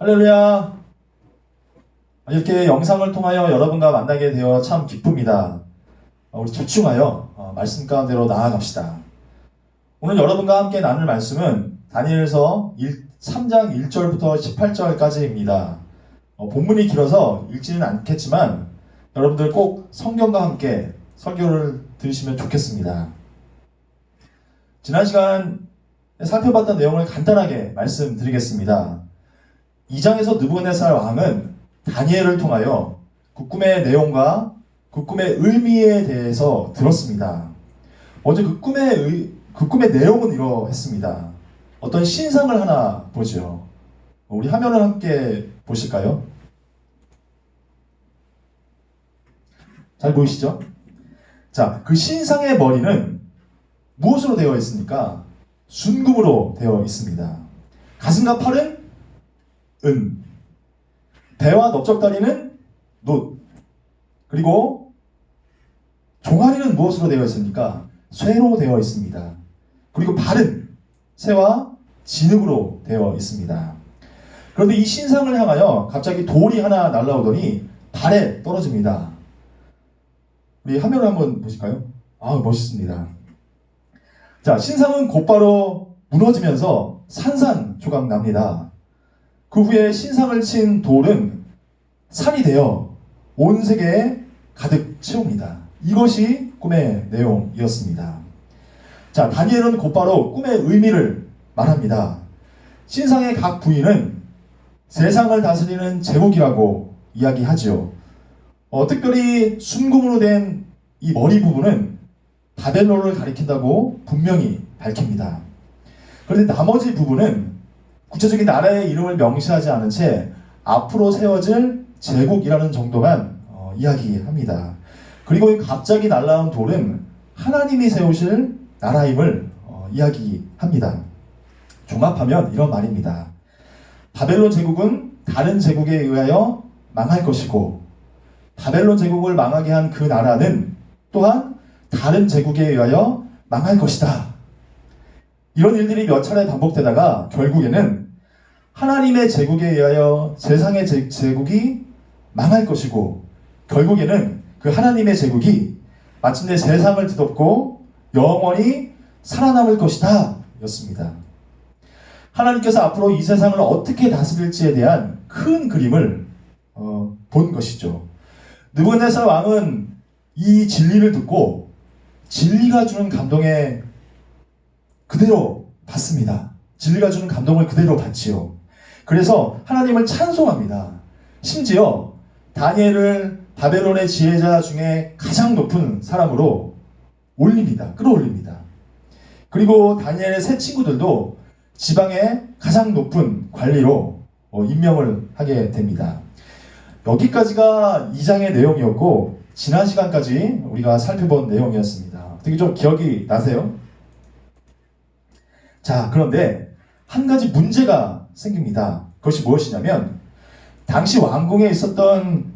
할렐루야. 이렇게 영상을 통하여 여러분과 만나게 되어 참 기쁩니다. 우리 집중하여 말씀 가운데로 나아갑시다. 오늘 여러분과 함께 나눌 말씀은 다니엘서 3장 1절부터 18절까지입니다. 본문이 길어서 읽지는 않겠지만 여러분들 꼭 성경과 함께 설교를 들으시면 좋겠습니다. 지난 시간 살펴봤던 내용을 간단하게 말씀드리겠습니다. 2장에서 느부갓네살 왕은 다니엘을 통하여 그 꿈의 내용과 그 꿈의 의미에 대해서 들었습니다. 먼저 그 꿈의 내용은 이러했습니다. 어떤 신상을 하나 보죠. 우리 화면을 함께 보실까요? 잘 보이시죠? 자, 그 신상의 머리는 무엇으로 되어 있습니까? 순금으로 되어 있습니다. 가슴과 팔은 은, 배와 넓적다리는 놋, 그리고 종아리는 무엇으로 되어 있습니까? 쇠로 되어 있습니다. 그리고 발은 새와 진흙으로 되어 있습니다. 그런데 이 신상을 향하여 갑자기 돌이 하나 날아오더니 발에 떨어집니다. 우리 화면을 한번 보실까요? 멋있습니다. 자, 신상은 곧바로 무너지면서 산산조각 납니다. 그 후에 신상을 친 돌은 산이 되어 온 세계에 가득 채웁니다. 이것이 꿈의 내용이었습니다. 자, 다니엘은 곧바로 꿈의 의미를 말합니다. 신상의 각 부위는 세상을 다스리는 제국이라고 이야기하지요. 특별히 순금으로 된 이 머리 부분은 바벨론을 가리킨다고 분명히 밝힙니다. 그런데 나머지 부분은 구체적인 나라의 이름을 명시하지 않은 채 앞으로 세워질 제국이라는 정도만 이야기합니다. 그리고 갑자기 날아온 돌은 하나님이 세우실 나라임을 이야기합니다. 종합하면 이런 말입니다. 바벨론 제국은 다른 제국에 의하여 망할 것이고, 바벨론 제국을 망하게 한 그 나라는 또한 다른 제국에 의하여 망할 것이다. 이런 일들이 몇 차례 반복되다가 결국에는 하나님의 제국에 의하여 세상의 제국이 망할 것이고, 결국에는 그 하나님의 제국이 마침내 세상을 뒤덮고 영원히 살아남을 것이다 였습니다. 하나님께서 앞으로 이 세상을 어떻게 다스릴지에 대한 큰 그림을 본 것이죠. 느부갓네살 왕은 이 진리를 듣고 진리가 주는 감동에 그대로 받습니다. 진리가 주는 감동을 그대로 받지요. 그래서 하나님을 찬송합니다. 심지어 다니엘을 바벨론의 지혜자 중에 가장 높은 사람으로 올립니다. 끌어올립니다. 그리고 다니엘의 세 친구들도 지방의 가장 높은 관리로 임명을 하게 됩니다. 여기까지가 2장의 내용이었고, 지난 시간까지 우리가 살펴본 내용이었습니다. 어떻게 좀 기억이 나세요? 자, 그런데 한 가지 문제가 생깁니다. 그것이 무엇이냐면, 당시 왕궁에 있었던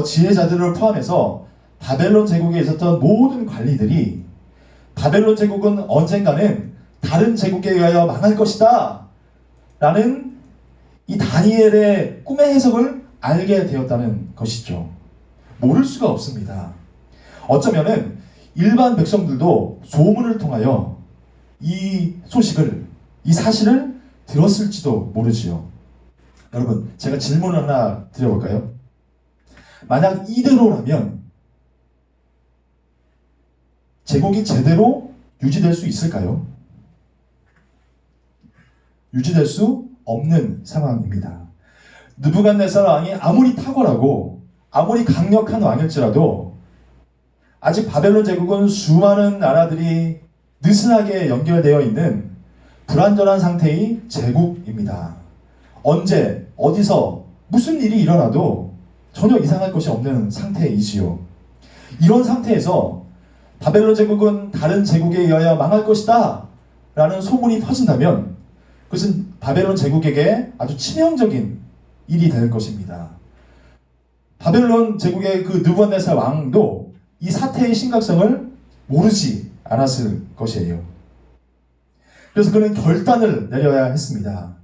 지혜자들을 포함해서 바벨론 제국에 있었던 모든 관리들이 바벨론 제국은 언젠가는 다른 제국에 의하여 망할 것이다 라는 이 다니엘의 꿈의 해석을 알게 되었다는 것이죠. 모를 수가 없습니다. 어쩌면은 일반 백성들도 소문을 통하여 이 소식을, 이 사실을 들었을지도 모르지요. 여러분, 제가 질문을 하나 드려볼까요? 만약 이대로라면 제국이 제대로 유지될 수 있을까요? 유지될 수 없는 상황입니다. 느부갓네살 왕이 아무리 탁월하고 아무리 강력한 왕일지라도 아직 바벨론 제국은 수많은 나라들이 느슨하게 연결되어 있는 불완전한 상태의 제국입니다. 언제, 어디서, 무슨 일이 일어나도 전혀 이상할 것이 없는 상태이지요. 이런 상태에서 바벨론 제국은 다른 제국에 의하여 망할 것이다 라는 소문이 퍼진다면 그것은 바벨론 제국에게 아주 치명적인 일이 될 것입니다. 바벨론 제국의 그 느부갓네살 왕도 이 사태의 심각성을 모르지 않았을 것이에요. 그래서 그는 결단을 내려야 했습니다.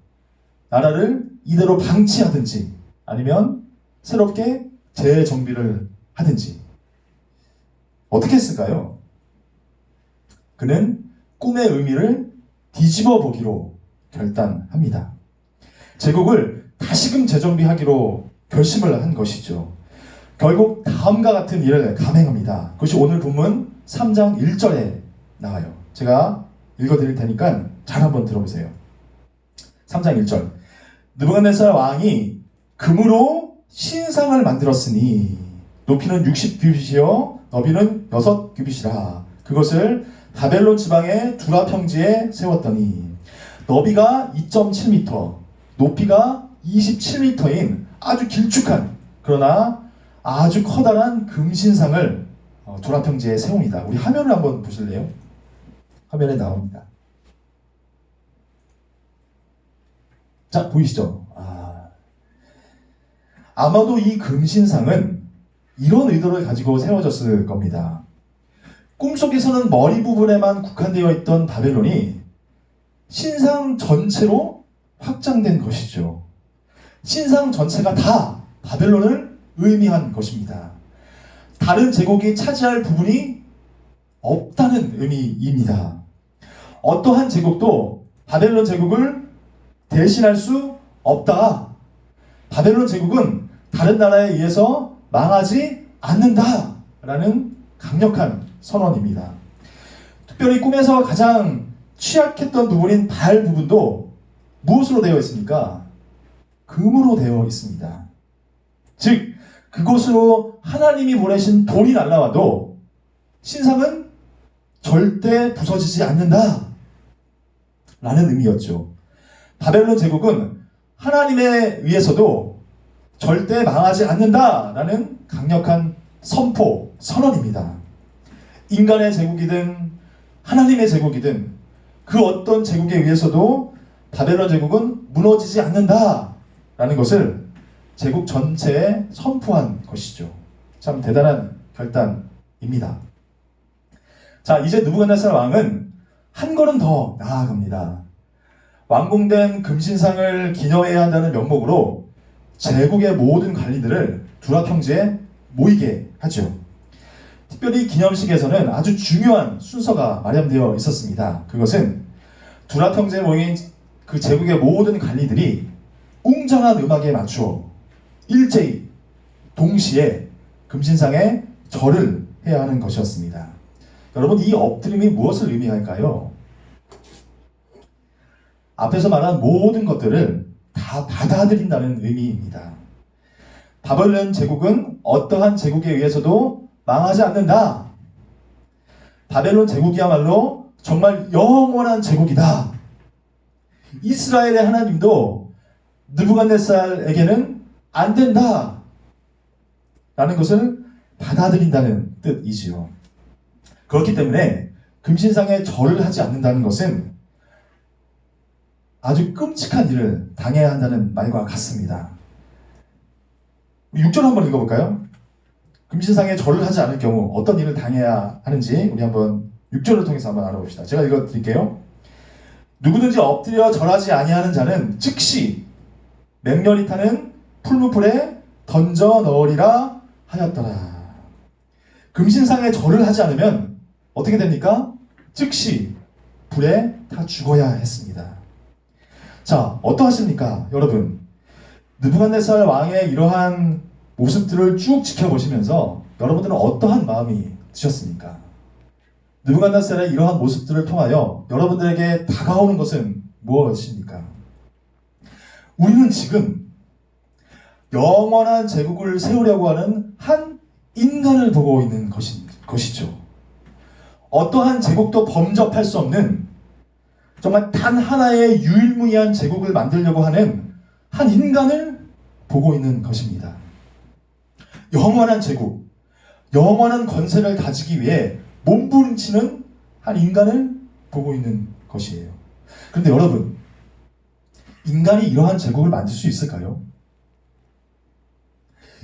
나라를 이대로 방치하든지 아니면 새롭게 재정비를 하든지 어떻게 했을까요? 그는 꿈의 의미를 뒤집어 보기로 결단합니다. 제국을 다시금 재정비하기로 결심을 한 것이죠. 결국 다음과 같은 일을 감행합니다. 그것이 오늘 본문 3장 1절에 나와요. 제가 읽어드릴 테니까 잘 한번 들어보세요. 3장 1절. 느부갓네살 왕이 금으로 신상을 만들었으니 높이는 60규빗이요 너비는 6규빗이라. 그것을 바벨론 지방의 두라 평지에 세웠더니 너비가 2.7m, 높이가 27m인 아주 길쭉한 그러나 아주 커다란 금신상을 두라 평지에 세웁니다. 우리 화면을 한번 보실래요? 화면에 나옵니다. 자, 보이시죠? 아마도 이 금신상은 이런 의도를 가지고 세워졌을 겁니다. 꿈속에서는 머리 부분에만 국한되어 있던 바벨론이 신상 전체로 확장된 것이죠. 신상 전체가 다 바벨론을 의미한 것입니다. 다른 제국이 차지할 부분이 없다는 의미입니다. 어떠한 제국도 바벨론 제국을 대신할 수 없다. 바벨론 제국은 다른 나라에 의해서 망하지 않는다라는 강력한 선언입니다. 특별히 꿈에서 가장 취약했던 부분인 발 부분도 무엇으로 되어 있습니까? 금으로 되어 있습니다. 즉 그곳으로 하나님이 보내신 돌이 날아와도 신상은 절대 부서지지 않는다 라는 의미였죠. 바벨론 제국은 하나님에 의해서도 절대 망하지 않는다라는 강력한 선포, 선언입니다. 인간의 제국이든 하나님의 제국이든 그 어떤 제국에 의해서도 바벨론 제국은 무너지지 않는다라는 것을 제국 전체에 선포한 것이죠. 참 대단한 결단입니다. 자, 이제 느부갓네살 왕은 한 걸음 더 나아갑니다. 완공된 금신상을 기념해야 한다는 명목으로 제국의 모든 관리들을 두라 평지에 모이게 하죠. 특별히 기념식에서는 아주 중요한 순서가 마련되어 있었습니다. 그것은 두라 평지에 모인 그 제국의 모든 관리들이 웅장한 음악에 맞추어 일제히 동시에 금신상에 절을 해야 하는 것이었습니다. 여러분, 이 엎드림이 무엇을 의미할까요? 앞에서 말한 모든 것들을 다 받아들인다는 의미입니다. 바벨론 제국은 어떠한 제국에 의해서도 망하지 않는다. 바벨론 제국이야말로 정말 영원한 제국이다. 이스라엘의 하나님도 느부갓네살에게는 안 된다 라는 것을 받아들인다는 뜻이지요. 그렇기 때문에 금신상에 절을 하지 않는다는 것은 아주 끔찍한 일을 당해야 한다는 말과 같습니다. 6절 한번 읽어볼까요? 금신상에 절을 하지 않을 경우 어떤 일을 당해야 하는지 우리 한번 6절을 통해서 한번 알아봅시다. 제가 읽어드릴게요. 누구든지 엎드려 절하지 아니하는 자는 즉시 맹렬히 타는 풀무불에 던져 넣으리라 하였더라. 금신상에 절을 하지 않으면 어떻게 됩니까? 즉시 불에 타 죽어야 했습니다. 자, 어떠하십니까? 여러분, 느부갓네살 왕의 이러한 모습들을 쭉 지켜보시면서 여러분들은 어떠한 마음이 드셨습니까? 느부갓네살의 이러한 모습들을 통하여 여러분들에게 다가오는 것은 무엇입니까? 우리는 지금 영원한 제국을 세우려고 하는 한 인간을 보고 있는 것이죠. 어떠한 제국도 범접할 수 없는 정말 단 하나의 유일무이한 제국을 만들려고 하는 한 인간을 보고 있는 것입니다. 영원한 제국, 영원한 권세를 가지기 위해 몸부림치는 한 인간을 보고 있는 것이에요. 그런데 여러분, 인간이 이러한 제국을 만들 수 있을까요?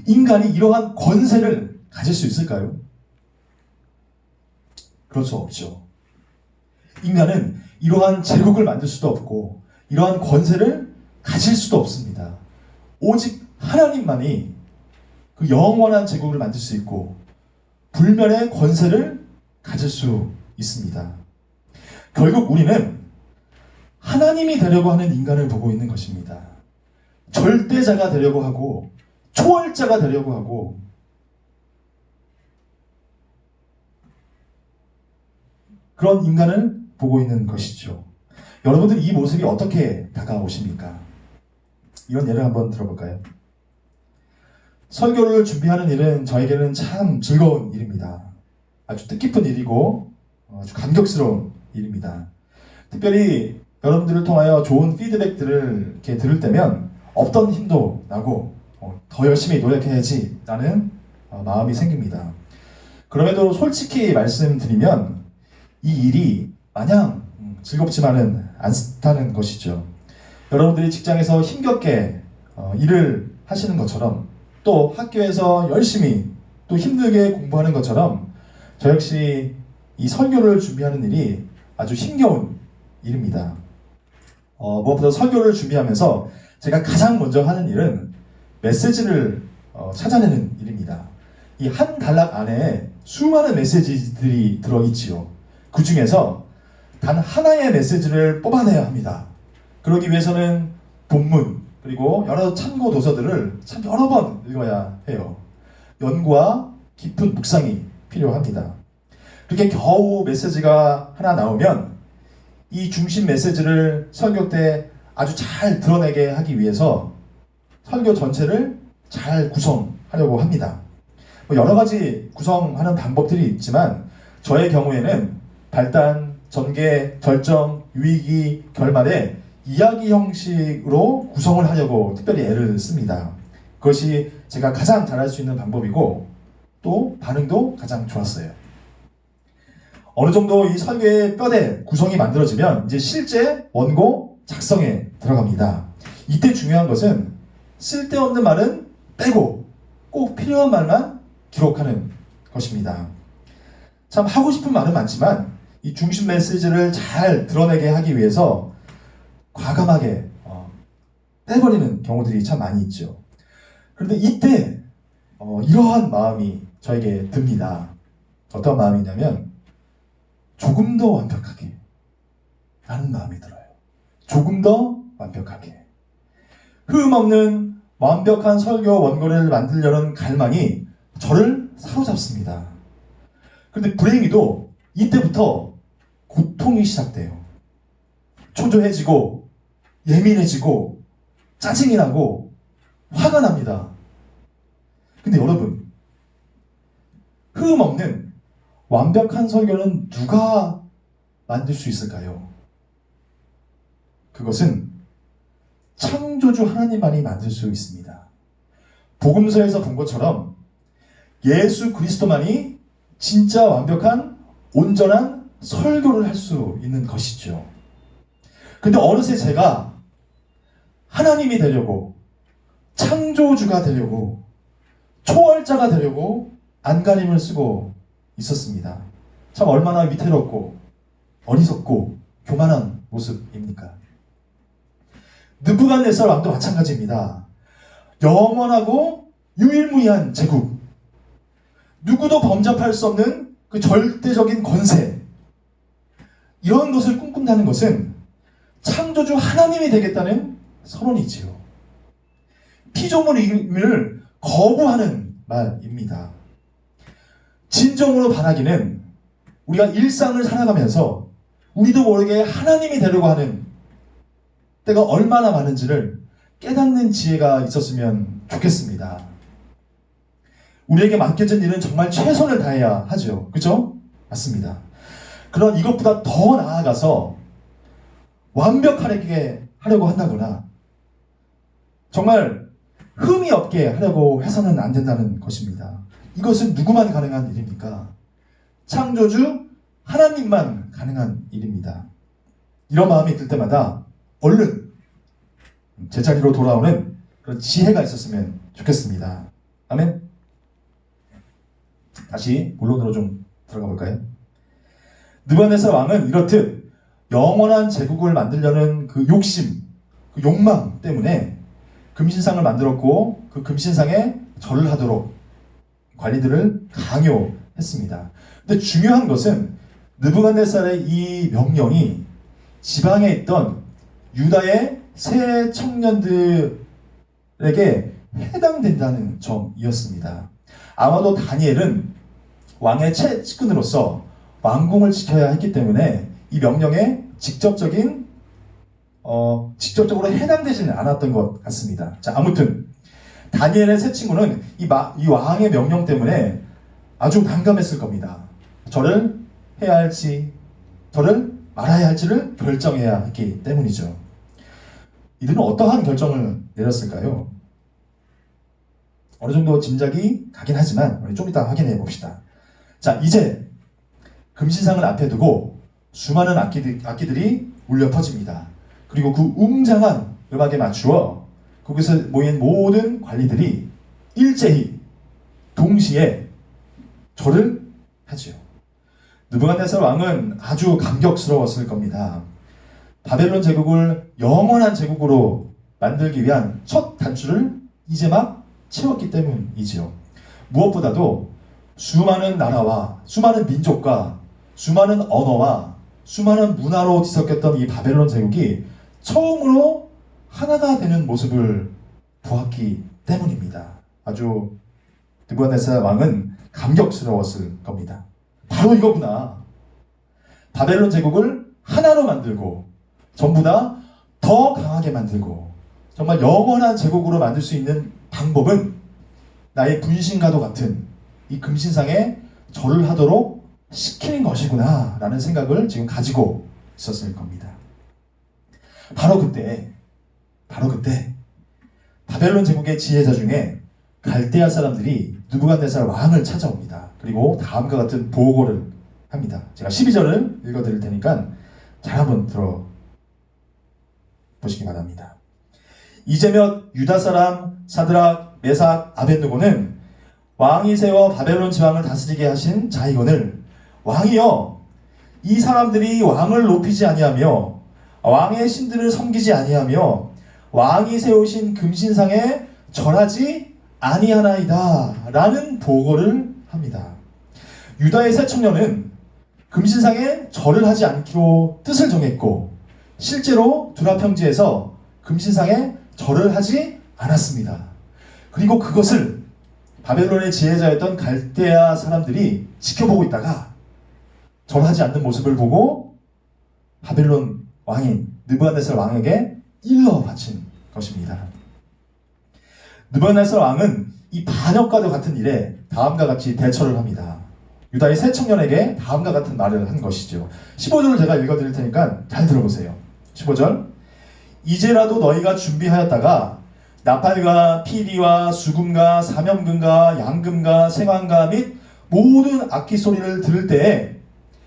인간이 이러한 권세를 가질 수 있을까요? 그럴 수 없죠. 인간은 이러한 제국을 만들 수도 없고 이러한 권세를 가질 수도 없습니다. 오직 하나님만이 그 영원한 제국을 만들 수 있고 불멸의 권세를 가질 수 있습니다. 결국 우리는 하나님이 되려고 하는 인간을 보고 있는 것입니다. 절대자가 되려고 하고 초월자가 되려고 하고 그런 인간을 보고 있는 것이죠. 여러분들 이 모습이 어떻게 다가오십니까? 이런 예를 한번 들어볼까요? 설교를 준비하는 일은 저에게는 참 즐거운 일입니다. 아주 뜻깊은 일이고 아주 감격스러운 일입니다. 특별히 여러분들을 통하여 좋은 피드백들을 이렇게 들을 때면 없던 힘도 나고 더 열심히 노력해야지 라는 마음이 생깁니다. 그럼에도 솔직히 말씀드리면 이 일이 마냥 즐겁지만은 않다는 것이죠. 여러분들이 직장에서 힘겹게 일을 하시는 것처럼 또 학교에서 열심히 또 힘들게 공부하는 것처럼 저 역시 이 설교를 준비하는 일이 아주 힘겨운 일입니다. 무엇보다 설교를 준비하면서 제가 가장 먼저 하는 일은 메시지를 찾아내는 일입니다. 이 한 단락 안에 수많은 메시지들이 들어있지요. 그 중에서 단 하나의 메시지를 뽑아내야 합니다. 그러기 위해서는 본문 그리고 여러 참고 도서들을 참 여러 번 읽어야 해요. 연구와 깊은 묵상이 필요합니다. 그렇게 겨우 메시지가 하나 나오면 이 중심 메시지를 설교 때 아주 잘 드러내게 하기 위해서 설교 전체를 잘 구성하려고 합니다. 여러 가지 구성하는 방법들이 있지만 저의 경우에는 발단, 전개, 결정, 유익이, 결말에 이야기 형식으로 구성을 하려고 특별히 애를 씁니다. 그것이 제가 가장 잘할 수 있는 방법이고 또 반응도 가장 좋았어요. 어느 정도 이 설계의 뼈대 구성이 만들어지면 이제 실제 원고 작성에 들어갑니다. 이때 중요한 것은 쓸데없는 말은 빼고 꼭 필요한 말만 기록하는 것입니다. 참 하고 싶은 말은 많지만 이 중심 메시지를 잘 드러내게 하기 위해서 과감하게 빼버리는 경우들이 참 많이 있죠. 그런데 이때 이러한 마음이 저에게 듭니다. 어떤 마음이냐면 조금 더 완벽하게 라는 마음이 들어요. 조금 더 완벽하게. 흠 없는 완벽한 설교 원고를 만들려는 갈망이 저를 사로잡습니다. 그런데 불행히도 이때부터 고통이 시작돼요. 초조해지고 예민해지고 짜증이 나고 화가 납니다. 근데 여러분, 흠 없는 완벽한 설교는 누가 만들 수 있을까요? 그것은 창조주 하나님만이 만들 수 있습니다. 복음서에서 본 것처럼 예수 그리스도만이 진짜 완벽한 온전한 설교를 할 수 있는 것이죠. 근데 어느새 제가 하나님이 되려고 창조주가 되려고 초월자가 되려고 안간힘을 쓰고 있었습니다. 참 얼마나 위태롭고 어리석고 교만한 모습입니까? 느부갓네살 왕도 마찬가지입니다. 영원하고 유일무이한 제국, 누구도 범접할 수 없는 그 절대적인 권세, 이런 것을 꿈꾼다는 것은 창조주 하나님이 되겠다는 선언이지요. 피조물임을 거부하는 말입니다. 진정으로 바라기는 우리가 일상을 살아가면서 우리도 모르게 하나님이 되려고 하는 때가 얼마나 많은지를 깨닫는 지혜가 있었으면 좋겠습니다. 우리에게 맡겨진 일은 정말 최선을 다해야 하죠. 그죠? 맞습니다. 그런 이것보다 더 나아가서 완벽하게 하려고 한다거나 정말 흠이 없게 하려고 해서는 안 된다는 것입니다. 이것은 누구만 가능한 일입니까? 창조주 하나님만 가능한 일입니다. 이런 마음이 들 때마다 얼른 제자리로 돌아오는 그런 지혜가 있었으면 좋겠습니다. 아멘. 다시 본론으로 좀 들어가 볼까요? 느부갓네살 왕은 이렇듯 영원한 제국을 만들려는 그 욕심, 그 욕망 때문에 금신상을 만들었고 그 금신상에 절을 하도록 관리들을 강요했습니다. 근데 중요한 것은 느부갓네살의 이 명령이 지방에 있던 유다의 새 청년들에게 해당된다는 점이었습니다. 아마도 다니엘은 왕의 측근으로서 왕궁을 지켜야 했기 때문에 이 명령에 직접적으로 해당되지는 않았던 것 같습니다. 자, 아무튼 다니엘의 새 친구는 이 왕의 명령 때문에 아주 난감했을 겁니다. 저를 해야 할지, 저를 말아야 할지를 결정해야 했기 때문이죠. 이들은 어떠한 결정을 내렸을까요? 어느 정도 짐작이 가긴 하지만 우리 좀 이따 확인해 봅시다. 자, 이제 금신상을 앞에 두고 수많은 악기들이 울려 퍼집니다. 그리고 그 웅장한 음악에 맞추어 거기서 모인 모든 관리들이 일제히 동시에 절을 하지요. 느부갓네살 왕은 아주 감격스러웠을 겁니다. 바벨론 제국을 영원한 제국으로 만들기 위한 첫 단추를 이제 막 채웠기 때문이지요. 무엇보다도 수많은 나라와 수많은 민족과 수많은 언어와 수많은 문화로 뒤섞였던 이 바벨론 제국이 처음으로 하나가 되는 모습을 보았기 때문입니다. 아주 느부갓네살 왕은 감격스러웠을 겁니다. 바로 이거구나. 바벨론 제국을 하나로 만들고 전부 다 더 강하게 만들고 정말 영원한 제국으로 만들 수 있는 방법은 나의 분신과도 같은 이 금신상에 절을 하도록 시키는 것이구나 라는 생각을 지금 가지고 있었을 겁니다. 바로 그때 바벨론 제국의 지혜자 중에 갈대아 사람들이 느부갓네살 왕을 찾아옵니다. 그리고 다음과 같은 보고를 합니다. 제가 12절을 읽어드릴 테니까 잘 한번 들어보시기 바랍니다. 이제몇 유다 사람 사드락, 메삭, 아벳느고는 왕이 세워 바벨론 지방을 다스리게 하신 자이거늘 왕이여, 이 사람들이 왕을 높이지 아니하며 왕의 신들을 섬기지 아니하며 왕이 세우신 금신상에 절하지 아니하나이다 라는 보고를 합니다. 유다의 새 청년은 금신상에 절을 하지 않기로 뜻을 정했고 실제로 두라 평지에서 금신상에 절을 하지 않았습니다. 그리고 그것을 바벨론의 지혜자였던 갈대아 사람들이 지켜보고 있다가 절하지 않는 모습을 보고 바벨론 왕인 느부갓네살 왕에게 일러 바친 것입니다. 느부갓네살 왕은 이 반역과도 같은 일에 다음과 같이 대처를 합니다. 유다의 새 청년에게 다음과 같은 말을 한 것이죠. 15절을 제가 읽어드릴 테니까 잘 들어보세요. 15절, 이제라도 너희가 준비하였다가 나팔과 피리와 수금과 사면금과 양금과 생황과 및 모든 악기 소리를 들을 때에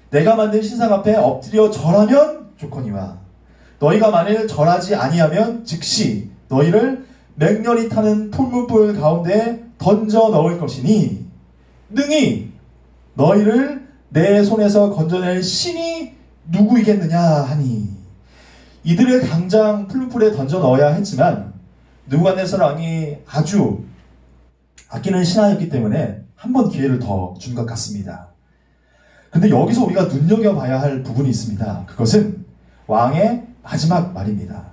내가 만든 신상 앞에 엎드려 절하면 좋거니와 너희가 만일 절하지 아니하면 즉시 너희를 맹렬히 타는 풀무불 가운데 던져 넣을 것이니 능히 너희를 내 손에서 건져낼 신이 누구이겠느냐 하니, 이들을 당장 풀무불에 던져 넣어야 했지만 느부갓네살 왕이 아주 아끼는 신하였기 때문에 한 번 기회를 더 준 것 같습니다. 근데 여기서 우리가 눈여겨봐야 할 부분이 있습니다. 그것은 왕의 마지막 말입니다.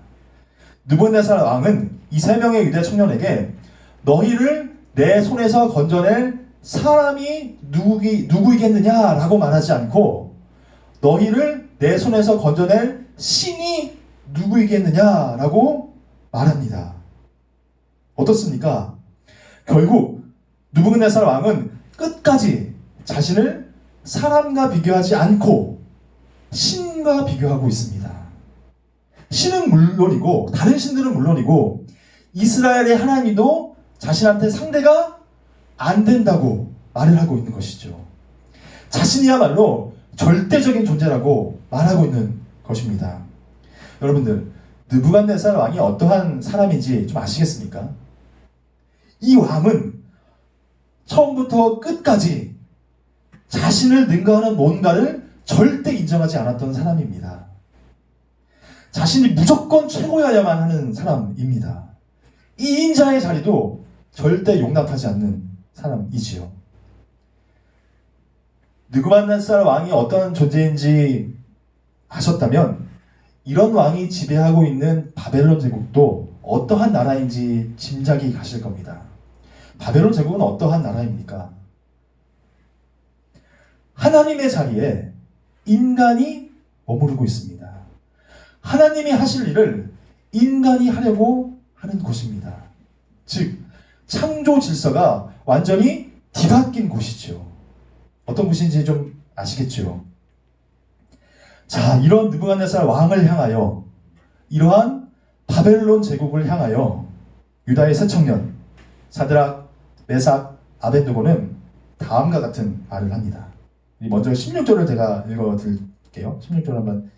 느부갓네살 왕은 이 세 명의 유대 청년에게 너희를 내 손에서 건져낼 사람이 누구이겠느냐라고 말하지 않고 너희를 내 손에서 건져낼 신이 누구이겠느냐라고 말합니다. 어떻습니까? 결국 느부갓네살 왕은 끝까지 자신을 사람과 비교하지 않고 신과 비교하고 있습니다. 신은 물론이고 다른 신들은 물론이고 이스라엘의 하나님도 자신한테 상대가 안 된다고 말을 하고 있는 것이죠. 자신이야말로 절대적인 존재라고 말하고 있는 것입니다. 여러분들, 느부갓네살 왕이 어떠한 사람인지 좀 아시겠습니까? 이 왕은 처음부터 끝까지 자신을 능가하는 뭔가를 절대 인정하지 않았던 사람입니다. 자신이 무조건 최고여야만 하는 사람입니다. 이 인자의 자리도 절대 용납하지 않는 사람이지요. 느부갓네살 왕이 어떤 존재인지 아셨다면 이런 왕이 지배하고 있는 바벨론 제국도 어떠한 나라인지 짐작이 가실 겁니다. 바벨론 제국은 어떠한 나라입니까? 하나님의 자리에 인간이 머무르고 있습니다. 하나님이 하실 일을 인간이 하려고 하는 곳입니다. 즉, 창조 질서가 완전히 뒤바뀐 곳이죠. 어떤 곳인지 좀 아시겠죠? 자, 이런 느부갓네살 왕을 향하여, 이러한 바벨론 제국을 향하여 유다의 세 청년 사드락, 메삭, 아벳느고는 다음과 같은 말을 합니다. 먼저 16절을 제가 읽어드릴게요. 16절 한번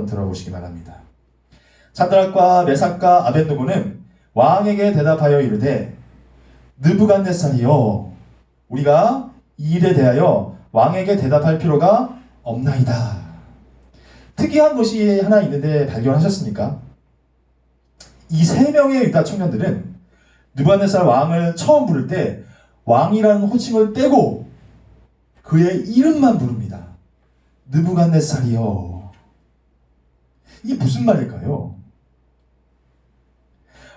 들어보시기 바랍니다. 사드락과 메삭과 아벳느고는 왕에게 대답하여 이르되 느부갓네살이여, 우리가 이 일에 대하여 왕에게 대답할 필요가 없나이다. 특이한 것이 하나 있는데 발견하셨습니까? 이 세 명의 유다 청년들은 느부갓네살 왕을 처음 부를 때 왕이라는 호칭을 떼고 그의 이름만 부릅니다. 느부갓네살이여. 이게 무슨 말일까요?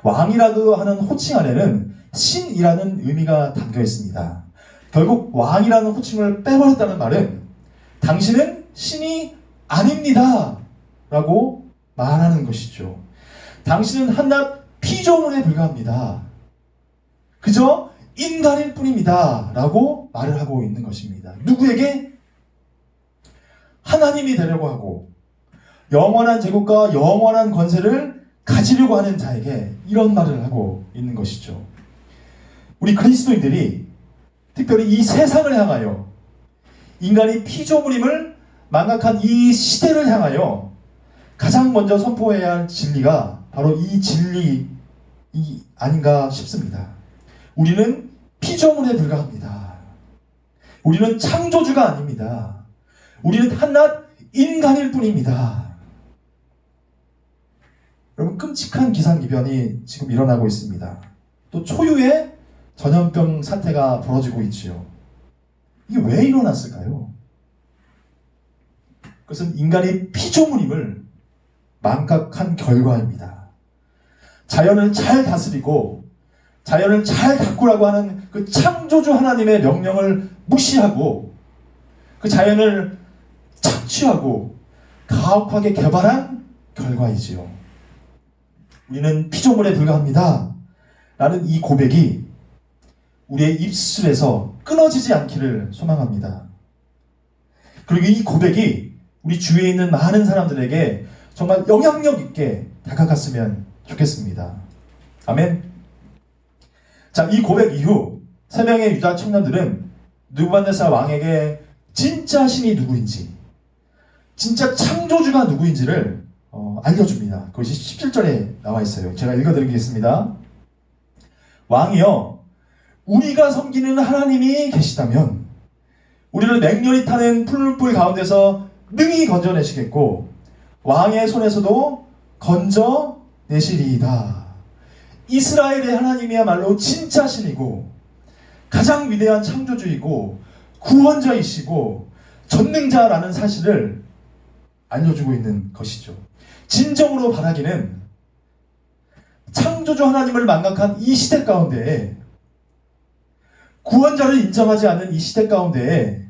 왕이라고 하는 호칭 안에는 신이라는 의미가 담겨 있습니다. 결국 왕이라는 호칭을 빼버렸다는 말은 당신은 신이 아닙니다 라고 말하는 것이죠. 당신은 한낱 피조물에 불과합니다. 그저 인간일 뿐입니다 라고 말을 하고 있는 것입니다. 누구에게? 하나님이 되려고 하고 영원한 제국과 영원한 권세를 가지려고 하는 자에게 이런 말을 하고 있는 것이죠. 우리 그리스도인들이 특별히 이 세상을 향하여, 인간이 피조물임을 망각한 이 시대를 향하여 가장 먼저 선포해야 할 진리가 바로 이 진리 아닌가 싶습니다. 우리는 피조물에 불과합니다. 우리는 창조주가 아닙니다. 우리는 한낱 인간일 뿐입니다. 여러분, 끔찍한 기상이변이 지금 일어나고 있습니다. 또 초유의 전염병 사태가 벌어지고 있지요. 이게 왜 일어났을까요? 그것은 인간이 피조물임을 망각한 결과입니다. 자연을 잘 다스리고 자연을 잘 가꾸라고 하는 그 창조주 하나님의 명령을 무시하고 그 자연을 착취하고 가혹하게 개발한 결과이지요. 우리는 피조물에 불과합니다 라는 이 고백이 우리의 입술에서 끊어지지 않기를 소망합니다. 그리고 이 고백이 우리 주위에 있는 많은 사람들에게 정말 영향력 있게 다가갔으면 좋겠습니다. 아멘. 자, 이 고백 이후 세 명의 유다 청년들은 느부갓네살 왕에게 진짜 신이 누구인지, 진짜 창조주가 누구인지를 알려줍니다. 그것이 17절에 나와 있어요. 제가 읽어드리겠습니다. 왕이여, 우리가 섬기는 하나님이 계시다면 우리를 맹렬히 타는 풀불 가운데서 능히 건져내시겠고 왕의 손에서도 건져내시리이다. 이스라엘의 하나님이야말로 진짜 신이고 가장 위대한 창조주이고 구원자이시고 전능자라는 사실을 알려주고 있는 것이죠. 진정으로 바라기는 창조주 하나님을 망각한 이 시대 가운데에, 구원자를 인정하지 않는 이 시대 가운데에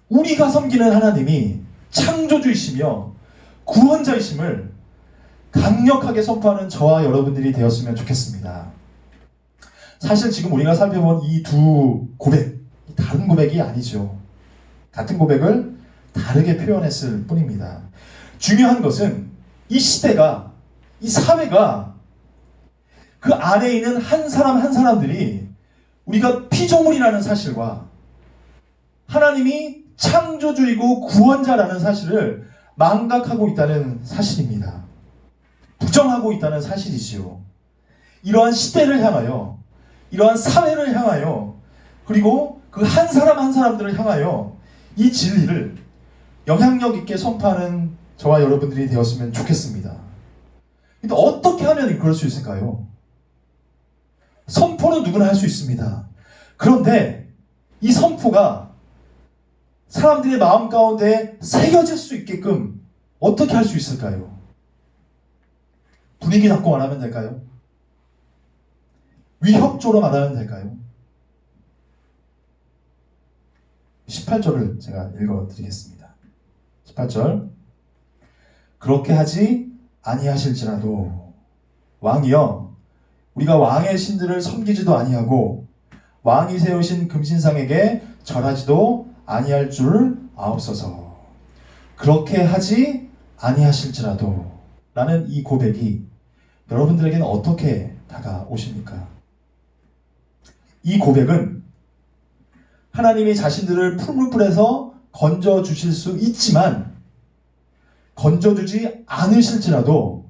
우리가 섬기는 하나님이 창조주이시며 구원자이심을 강력하게 선포하는 저와 여러분들이 되었으면 좋겠습니다. 사실 지금 우리가 살펴본 이 두 고백, 다른 고백이 아니죠. 같은 고백을 다르게 표현했을 뿐입니다. 중요한 것은 이 시대가, 이 사회가, 그 안에 있는 한 사람 한 사람들이 우리가 피조물이라는 사실과 하나님이 창조주이고 구원자라는 사실을 망각하고 있다는 사실입니다. 부정하고 있다는 사실이지요. 이러한 시대를 향하여, 이러한 사회를 향하여, 그리고 그 한 사람 한 사람들을 향하여 이 진리를 영향력 있게 선포하는 저와 여러분들이 되었으면 좋겠습니다. 근데 어떻게 하면 그럴 수 있을까요? 선포는 누구나 할 수 있습니다. 그런데 이 선포가 사람들의 마음 가운데 새겨질 수 있게끔 어떻게 할 수 있을까요? 분위기 잡고 말하면 될까요? 위협조로 말하면 될까요? 18절을 제가 읽어드리겠습니다. 18절. 그렇게 하지 아니하실지라도 왕이여, 우리가 왕의 신들을 섬기지도 아니하고 왕이 세우신 금신상에게 절하지도 아니할 줄 아옵소서. 그렇게 하지 아니하실지라도 라는 이 고백이 여러분들에게는 어떻게 다가오십니까? 이 고백은 하나님이 자신들을 풀무불에서 건져주실 수 있지만 건져주지 않으실지라도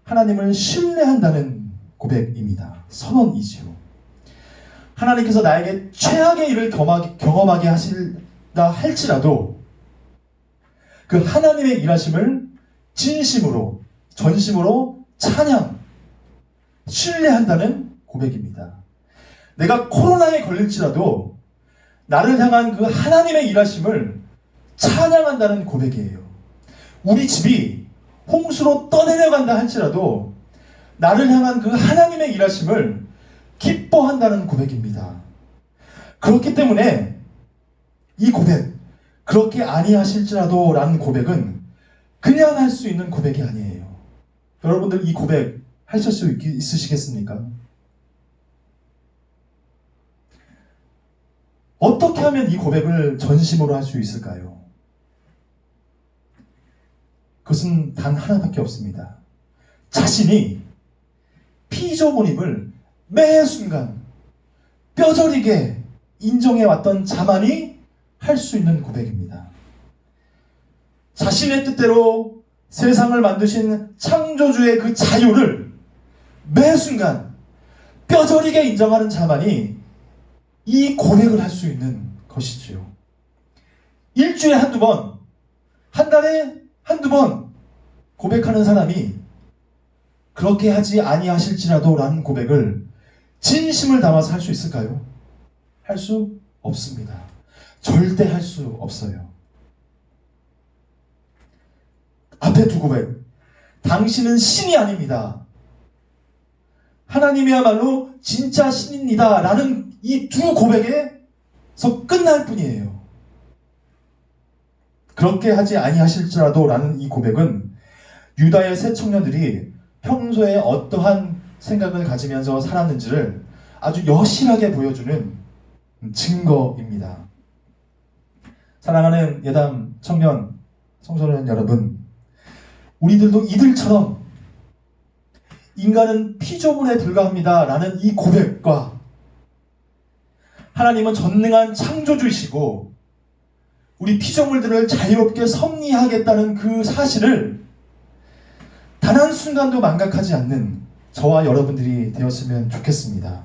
하나님을 신뢰한다는 고백입니다. 선언이지요. 하나님께서 나에게 최악의 일을 경험하게 하신다 할지라도 그 하나님의 일하심을 진심으로, 전심으로 찬양, 신뢰한다는 고백입니다. 내가 코로나에 걸릴지라도 나를 향한 그 하나님의 일하심을 찬양한다는 고백이에요. 우리 집이 홍수로 떠내려간다 할지라도 나를 향한 그 하나님의 일하심을 기뻐한다는 고백입니다. 그렇기 때문에 이 고백, 그렇게 아니하실지라도 라는 고백은 그냥 할 수 있는 고백이 아니에요. 여러분들 이 고백 하실 수 있으시겠습니까? 어떻게 하면 이 고백을 전심으로 할 수 있을까요? 그것은 단 하나밖에 없습니다. 자신이 피조물임을 매 순간 뼈저리게 인정해왔던 자만이 할 수 있는 고백입니다. 자신의 뜻대로 세상을 만드신 창조주의 그 자유를 매 순간 뼈저리게 인정하는 자만이 이 고백을 할 수 있는 것이지요. 일주일에 한두 번, 한 달에 한두 번 고백하는 사람이 그렇게 하지 아니하실지라도 라는 고백을 진심을 담아서 할 수 있을까요? 할 수 없습니다. 절대 할 수 없어요. 앞에 두 고백. 당신은 신이 아닙니다. 하나님이야말로 진짜 신입니다. 라는 이 두 고백에서 끝날 뿐이에요. 그렇게 하지 아니하실지라도 라는 이 고백은 유다의 새 청년들이 평소에 어떠한 생각을 가지면서 살았는지를 아주 여실하게 보여주는 증거입니다. 사랑하는 예담 청년, 청소년 여러분, 우리들도 이들처럼 인간은 피조물에 불과합니다 라는 이 고백과 하나님은 전능한 창조주이시고 우리 피조물들을 자유롭게 섭리하겠다는 그 사실을 단 한순간도 망각하지 않는 저와 여러분들이 되었으면 좋겠습니다.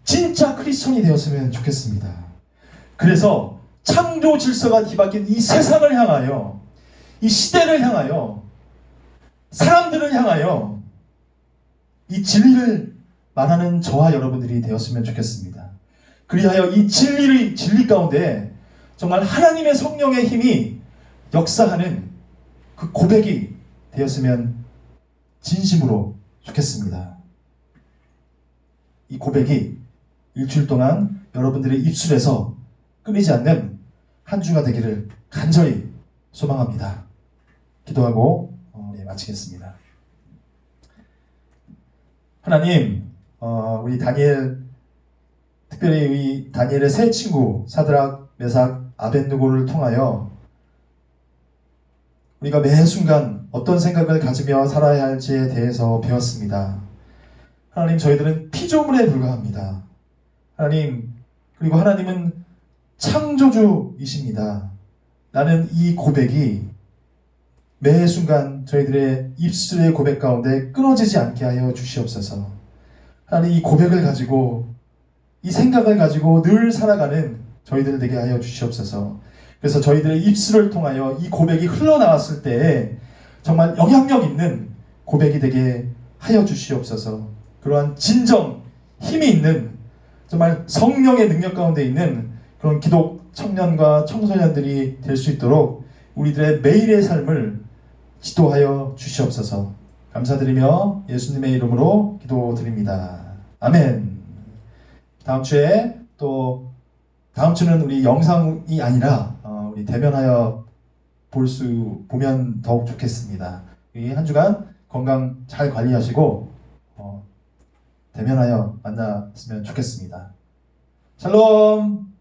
진짜 크리스천이 되었으면 좋겠습니다. 그래서 창조 질서가 뒤바뀐 이 세상을 향하여, 이 시대를 향하여, 사람들을 향하여 이 진리를 말하는 저와 여러분들이 되었으면 좋겠습니다. 그리하여 이 진리 가운데 정말 하나님의 성령의 힘이 역사하는 그 고백이 되었으면 진심으로 좋겠습니다. 이 고백이 일주일 동안 여러분들의 입술에서 끊이지 않는 한 주가 되기를 간절히 소망합니다. 기도하고 마치겠습니다. 하나님, 우리 다니엘, 특별히 우리 다니엘의 세 친구 사드락, 메삭, 아벳느고를 통하여 우리가 매 순간 어떤 생각을 가지며 살아야 할지에 대해서 배웠습니다. 하나님, 저희들은 피조물에 불과합니다. 하나님, 그리고 하나님은 창조주이십니다. 라는 이 고백이 매 순간 저희들의 입술의 고백 가운데 끊어지지 않게 하여 주시옵소서. 하나님, 이 고백을 가지고, 이 생각을 가지고 늘 살아가는 저희들 되게 하여 주시옵소서. 그래서 저희들의 입술을 통하여 이 고백이 흘러나왔을 때 정말 영향력 있는 고백이 되게 하여 주시옵소서. 그러한 진정, 힘이 있는 정말 성령의 능력 가운데 있는 그런 기독 청년과 청소년들이 될 수 있도록 우리들의 매일의 삶을 지도하여 주시옵소서. 감사드리며 예수님의 이름으로 기도드립니다. 아멘. 다음 주에 또 다음 주는 우리 영상이 아니라 우리 대면하여 보면 더욱 좋겠습니다. 이 한 주간 건강 잘 관리하시고 대면하여 만났으면 좋겠습니다. 샬롬.